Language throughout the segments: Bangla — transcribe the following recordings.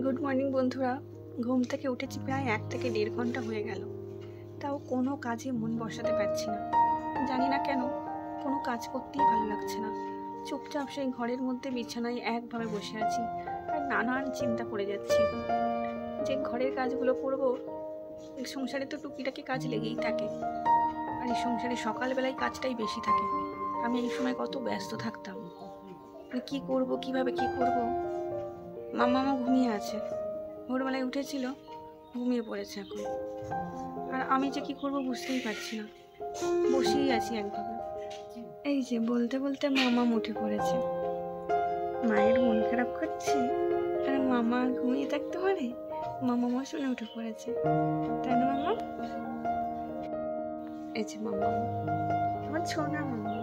গুড মর্নিং বন্ধুরা। ঘুম থেকে উঠেছি প্রায় 1 থেকে 1.5 ঘন্টা হয়ে গেল, তাও কোনো কাজে মন বসাতে পারছি না। জানি না কেন কোনো কাজ করতেই ভালো লাগছে না। চুপচাপ সেই ঘরের মধ্যে বিছানায় একভাবে বসে আছি আর নানান চিন্তা করে যাচ্ছি যে ঘরের কাজগুলো করব। এই সংসারে তো টুকিটাকি কাজ লেগেই থাকে, আর এই সংসারে সকালবেলায় কাজটাই বেশি থাকে। আমি এই সময় কত ব্যস্ত থাকতাম, কি করব, কিভাবে কি করব। মামা ঘুমিয়ে আছে, ভোরবেলায় উঠেছিল, ঘুমিয়ে পড়েছে এখন। আর আমি যে কি করব বুঝতেই পারছি না, বসেই আছি একভাবে। এই যে বলতে বলতে মামা উঠে পড়েছে। মায়ের মন খারাপ করছে আর মামা ঘুমিয়ে থাকতে পারে? মামা শুনে উঠে পড়েছে, তাই না মামা? এই যে মামা, আমার সোনা মামা,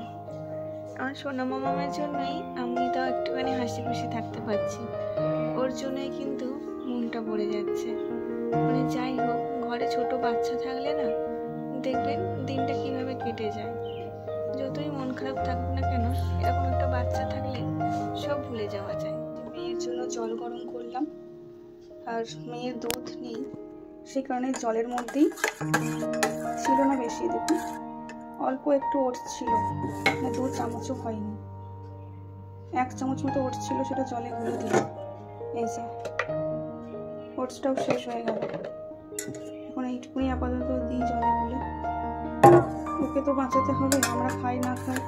আমার সোনা মামার জন্যই আমি তো একটুখানি হাসি খুশি থাকতে পারছি। ওর জন্যই কিন্তু মনটা ভরে যাচ্ছে। মানে যাই হোক, ঘরে ছোট বাচ্চা থাকলে না, দেখবেন দিনটা কিভাবে কেটে যায়। যতই মন খারাপ থাকুক না কেন, এরকম একটা বাচ্চা থাকলে সব ভুলে যাওয়া যায়। মেয়ের জন্য জল গরম করলাম, আর মেয়ের দুধ নেই, সেই কারণে জলের মধ্যেই ছিল না বেশি, দেখুন অল্প একটু ওটস ছিল, মানে 2 চামচও হয়নি, 1 চামচ মতো ওটস ছিল, সেটা জলে গুলে দিলাম। এই যে ওটসটাও শেষ হয়ে গেল, এখন এইটুকুনি আপাতত দিই জলে গুলে। ওকে তো বাঁচাতে হবে, আমরা খাই না খাই,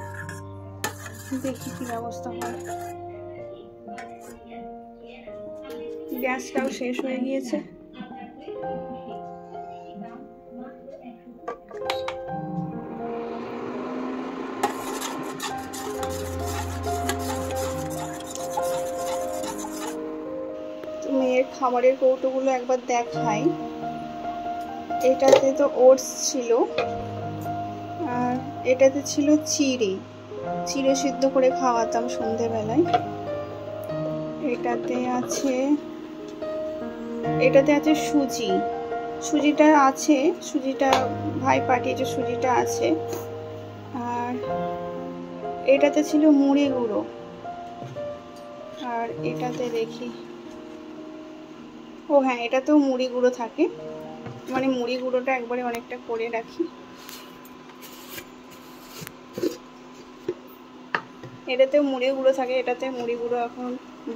দেখি কি ব্যবস্থা হয়। গ্যাসটাও শেষ হয়ে গিয়েছে। মেয়ের খাবারের কৌটোগুলো একবার দেখাই। এটাতে তো ওটস ছিল, আর এটাতে ছিল চিড়ে সিদ্ধ করে খাওয়াতাম সন্ধেবেলায়। এটাতে আছে সুজিটা আছে, সুজিটা ভাই পাঠিয়েছে, সুজিটা আছে। আর এটাতে ছিল মুড়ি গুঁড়ো, আর এটাতে দেখি, ও হ্যাঁ, এটাতেও মুড়ি গুঁড়ো থাকে, মানে মুড়ি গুঁড়োটা একবারে অনেকটা করে রাখি। এটাতেও মুড়ি গুঁড়ো থাকে, এটাতে মুড়ি গুঁড়ো এখন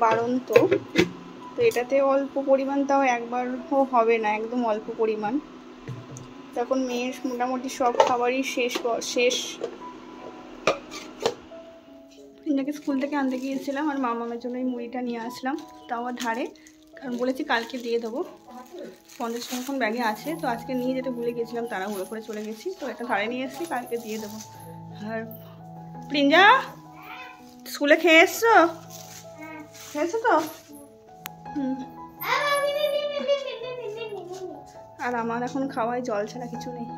বাড়ন্ত, তো এটাতে অল্প পরিমাণ, তাও একবারও হবে না, একদম অল্প পরিমাণ। তখন মেয়ের মোটামুটি সব খাবারই শেষ। ইন্দাকে স্কুল থেকে আনতে গিয়েছিলাম, আর মামামের জন্য এই মুড়িটা নিয়ে আসলাম, তাও ধারে, কারণ বলেছি কালকে দিয়ে দেবো। 50 টাকা এখন ব্যাগে আছে, তো আজকে নিয়ে যেতে ভুলে গেছিলাম, তাড়াহুড়ো করে চলে গেছি, তো এটা ধারে নিয়ে এসেছি, কালকে দিয়ে দেবো। আর প্রিঞ্জা, স্কুলে খেয়েছো তো? আর আমার এখন খাওয়ায় জল ছাড়া কিছু নেই।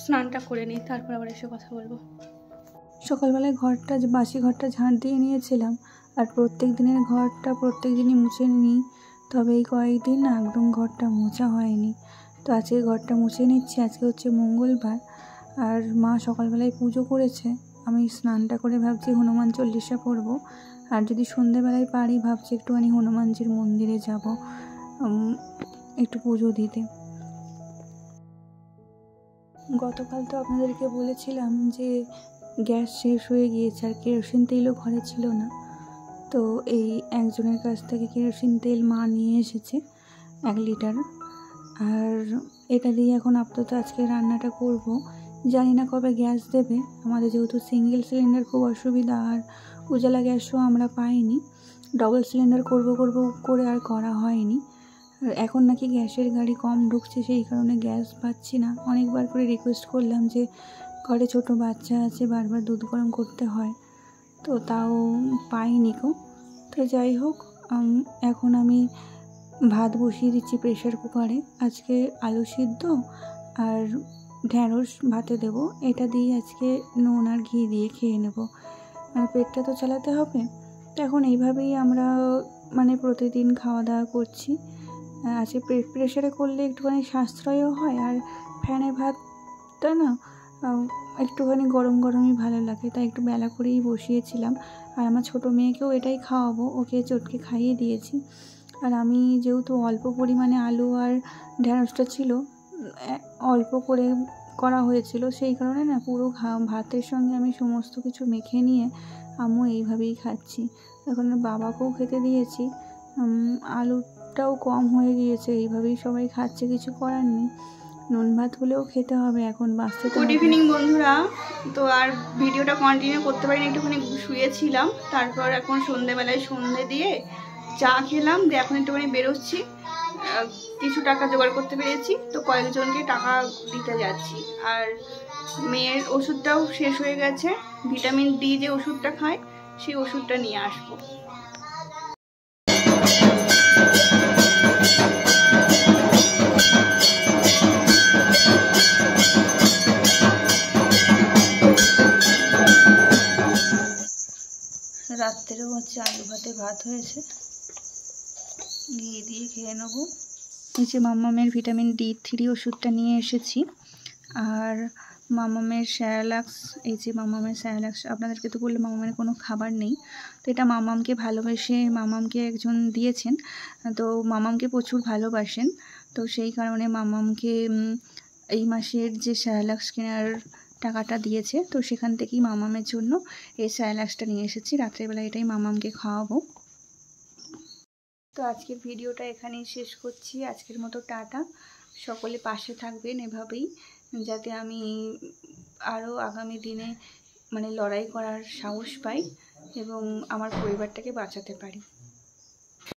স্নানটা করে নিই, তারপর আবার এসে কথা বলবো। সকালবেলায় বাসি ঘরটা ঝাঁট দিয়ে নিয়েছিলাম, আর প্রত্যেক দিনের ঘরটা প্রত্যেক দিনই মুছে নিই, তবে এই কয়েকদিন না একদম ঘরটা মোছা হয়নি। তো আজকে ঘরটা মুছে নিচ্ছি। আজকে হচ্ছে মঙ্গলবার, আর মা সকালবেলায় পুজো করেছে। আমি স্নানটা করে ভাবছি হনুমান চল্লিশা পড়বো, আর যদি সন্ধেবেলায় পারি ভাবছি একটুখানি হনুমানজির মন্দিরে যাব একটু পুজো দিতে। গতকাল তো আপনাদেরকে বলেছিলাম যে গ্যাস শেষ হয়ে গিয়েছে, আর কেরোসিন তেলও ঘরে ছিল না। তো এই একজনের কাছ থেকে কেরোসিন তেল মা নিয়ে এসেছে 1 লিটার, আর এটা দিয়ে এখন আপাতত আজকে রান্নাটা করব। জানি না কবে গ্যাস দেবে, আমাদের যেহেতু সিঙ্গেল সিলিন্ডার খুব অসুবিধা, আর উজালা গ্যাসও আমরা পাইনি। ডবল সিলিন্ডার করব করে আর করা হয়নি। আর এখন নাকি গ্যাসের গাড়ি কম ঢুকছে, সেই কারণে গ্যাস পাচ্ছি না। অনেকবার করে রিকোয়েস্ট করলাম, যে ঘরে ছোট বাচ্চা আছে, বারবার দুধ গরম করতে হয়, তো তাও পাইনি কো। তো যাই হোক, এখন আমি ভাত বসিয়ে দিচ্ছি প্রেশার কুকারে। আজকে আলু সিদ্ধ আর ঢ্যাঁড়স ভাতে দেব, এটা দিয়ে আজকে নুন আর ঘি দিয়ে খেয়ে নেব, আর পেটটা তো চালাতে হবে। তো এখন এইভাবেই আমরা মানে প্রতিদিন খাওয়া দাওয়া করছি। আজকে প্রেশারে করলে একটুখানি সাশ্রয়ও হয়, আর ফ্যানে ভাত ওষুধটা না একটুখানি গরম গরমই ভালো লাগে, তাই একটু বেলা করেই বসিয়েছিলাম। আর আমার ছোটো মেয়েকেও এটাই খাওয়াবো, ওকে চটকে খাইয়ে দিয়েছি। আর আমি যেহেতু অল্প পরিমাণে আলু আর ঢ্যাঁড়সটা ছিল, অল্প করে করা হয়েছিল, সেই কারণে না পুরো ভাতের সঙ্গে আমি সমস্ত কিছু মেখে নিয়ে আমিও এইভাবেই খাচ্ছি। এখন বাবাকেও খেতে দিয়েছি। আলুটাও কম হয়ে গিয়েছে, এইভাবেই সবাই খাচ্ছে, কিছু করার নেই। নুন ভাত হলেও খেতে হবে, এখন বাঁচতে তো। গুড ইভিনিং বন্ধুরা। তো আর ভিডিওটা কন্টিনিউ করতে পারিনি, একটুখানি শুয়েছিলাম। তারপর এখন সন্ধেবেলায় সন্ধে দিয়ে চা খেলাম, দিয়ে এখন একটুখানি বেরোচ্ছি। কিছু টাকা জোগাড় করতে পেরেছি, তো কয়েকজনকে টাকা দিতে যাচ্ছি। আর মেয়ের ওষুধটাও শেষ হয়ে গেছে, ভিটামিন ডি যে ওষুধটা খায় সেই ওষুধটা নিয়ে আসবো। রাত্রেও হচ্ছে আলু ভাতে ভাত হয়েছে, ঘি দিয়ে খেয়ে নেবো। এই যে মাম্মামের ভিটামিন D3 ওষুধটা নিয়ে এসেছি, আর মাম্মামের স্যারালাক্স। এই যে মাম্মামের স্যারালাক্স, আপনাদেরকে তো বললে মাম্মামের কোনো খাবার নেই, তো এটা মাম্মামকে ভালোবেসে মাম্মামকে একজন দিয়েছেন। তো মাম্মামকে প্রচুর ভালোবাসেন, তো সেই কারণে মাম্মামকে এই মাসের যে স্যারালাক্স কেনার টাকাটা দিয়েছে, তো সেখান থেকেই মাম্মামের জন্য এই স্যারালাক্সটা নিয়ে এসেছি। রাত্রেবেলা এটাই মাম্মামকে খাওয়াবো। তো আজকের ভিডিওটা এখানেই শেষ করছি। আজকের মতো টাটা। সকলে পাশে থাকবেন এভাবেই, যাতে আমি আরও আগামী দিনে লড়াই করার সাহস পাই এবং আমার পরিবারটাকে বাঁচাতে পারি।